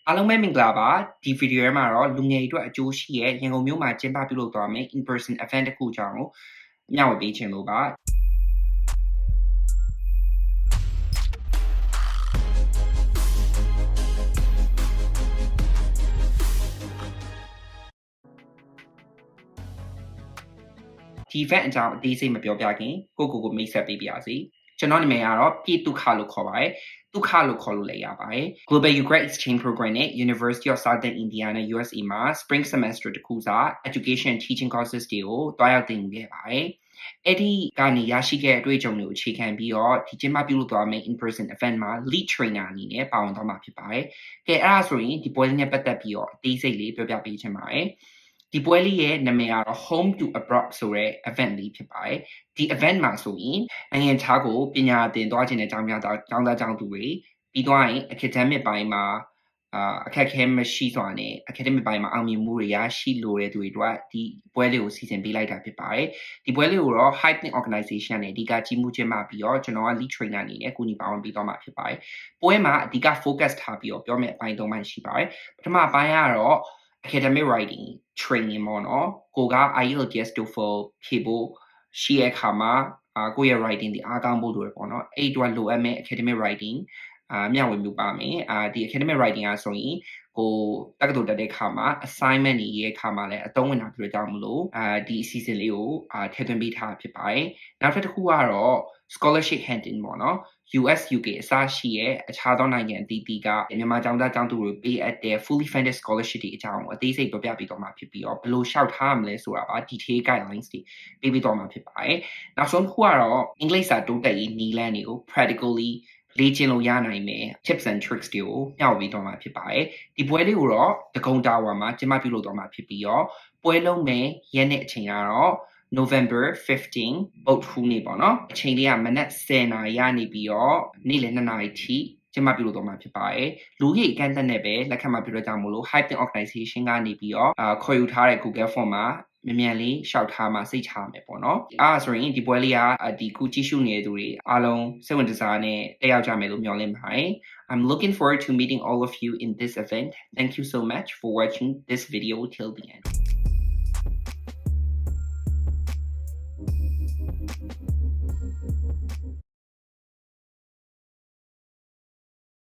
အားလုံးပဲမင်္ဂလာပါဒီဗီဒီယိုထဲမှာတော့လူငယ်တွေအတွက်အကျိုးရှိရဲ့ရန်ကုန်မြို့မှာကျင်းပပြုလုပ်သွားမယ့် in person event တစ်ခုအကြောင်းကိုမျှဝေပေးချင်လို့ပါဒီ event အကြောင်းအသေးစိတ်မပြောပြခင်ကိုမိတ်ဆက်ပေးပါရစေကျွန်တော်နာမည်ကတော့ပြည်သူခလို့ခေါ်ပါတယ်Thukha လို့ခေါ်လို့လည်းရပါတယ် Global Ukraine Exchange Program နဲ့ University of Southern Indiana USA မှာ Spring Semester တစ်ခုစာ Education Teaching Courses တွေကိုတွားရောက်သင်ယူခဲ့ပါတယ်အဲ့ဒီကနေရရှိခဲ့တဲ့အတွေ့အကြုံတွေကိုအခြေခံပြီးတော့ဒီကျင်းပပြုလုပ်သွားမယ့် in person event မှာ lead trainer အနေနဲ့ပါဝင်သွားမှာဖြစ်ပါတယ်ကဲအဲ့ဒါဆိုရင်ဒီပွဲလေးနဲ့ပတ်သက်ပြီးတော့အသေးစိတ်လေးပြောပြပေးချင်ပါတယ်ဒီပွဲလေးရဲ့နာမည်ကတော့ Home to Abroad ဆိုတဲ့ event လေးဖြစ်ပါတယ်ဒီ event မှာဆိုရင်နိုင်ငံခြားကိုပညာသင်သွားခြင်းတဲ့ကျောင်းသားကျောင်းသူတွေပြီးသွားရင် academic ပိုင်းမှာအခက်အခဲမရှိစွာနဲ့ academic ပိုင်းမှာအောင်မြင်မှုတွေရရှိလိုတဲ့သူတွေအတွက်ဒီပွဲလေးကိုစီစဉ်ပေးလိုက်တာဖြစ်ပါတယ်ဒီပွဲလေးကိုတော့ Hyping Organization နဲ့အဓိကကြီးမှုချင်းမှာပြီးတော့ကျွန်တော်က lead trainer အနေနဲ့ကိုညီပါဝင်ပြီးတော့မှာဖြစ်ပါတယ်ပွဲမှာအဓိက focus ထားပြီးတော့ပြောမယ့်အပိုင်း၃ပိုင်းရှိပါတယ်ပထမအပိုင်းကတော့academic writing training ပေါ့နော်ကိုက IELTS TOEFL ဖြေဖို့ရှိတဲ့အခါမှာကိုရဲ့ writing ဒီအားကောင်းဖို့လိုတယ်ပေါ့နော်အဲ့အတွက်လိုအပ်မဲ့ academic writing မျှဝေမှုပါမယ်ဒီ academic writing อ่ะဆိုရင်ကိုတက္ကသိုလ်တက်တဲ့အခါမှာ assignment တွေရေးတဲ့အခါမှာလည်းအသုံးဝင်တာဖြစ်ကြောင်းမလို့ဒီအစီအစဉ်လေးကိုထည့်သွင်းပေးထားဖြစ်ပါတယ်နောက်တစ်ခုကတော့ scholarship hunting ပေါ့နော် US UK အစရှိရဲ့အခြားသောနိုင်ငံအသီးသီးကမြန်မာကျောင်းသားကျောင်းသူတွေပေးအပ်တဲ့ fully funded scholarship တွေအကြောင်းအသေးစိတ်ပြောပြပေးတော့မှာဖြစ်ပြီးတော့ဘယ်လိုလျှောက်ထားရမလဲဆိုတာပါ detail guidelines တွေပေးတော့မှာဖြစ်ပါတယ်နောက်ဆုံးတစ်ခုကတော့အင်္ဂလိပ်စာတိုးတက်ရေးနည်းလမ်းတွေကို practically လေ့ကျင့်လို့ရနိုင်မယ် tips and tricks တွေကိုမျှဝေပေးတော့မှာဖြစ်ပါတယ်ဒီပွဲလေးကိုတော့တကုံတာဝါမှာကျင်းပပြုလုပ်တော့မှာဖြစ်ပြီးတော့ပွဲလုံးမဲ့ရက်နဲ့အချိန်ကတော့ November 15 ဗုဒ္ဓဟူးနေ့ပေါ့နော်အချိန်လေးကမနက်10:00နာရီကနေပြီးတော့နေ့လယ်2:00နာရီထိကျင်းပပြုလုပ်တော့မှာဖြစ်ပါတယ်လူကြီးအကန့်အသတ်နဲ့ပဲလက်ခံမှာပြုလုပ်ကြမလို့ Hyping Organization ကနေပြီးတော့ခေါ်ယူထားတဲ့ Google Form မှာမြန်လေးရှောက်ထားမှစိတ်ချမယ်ပေါ့နော်အားဆိုရင်ဒီပွဲလေးကဒီခုကြည့်ရှုနေတဲ့သူတွေအားလုံးစိတ်ဝင်စားနဲ့တက်ရောက်ကြမယ်လို့မျှော်လင့်ပါတယ် I'm looking forward to meeting all of you in this event thank you so much for watching this video till the end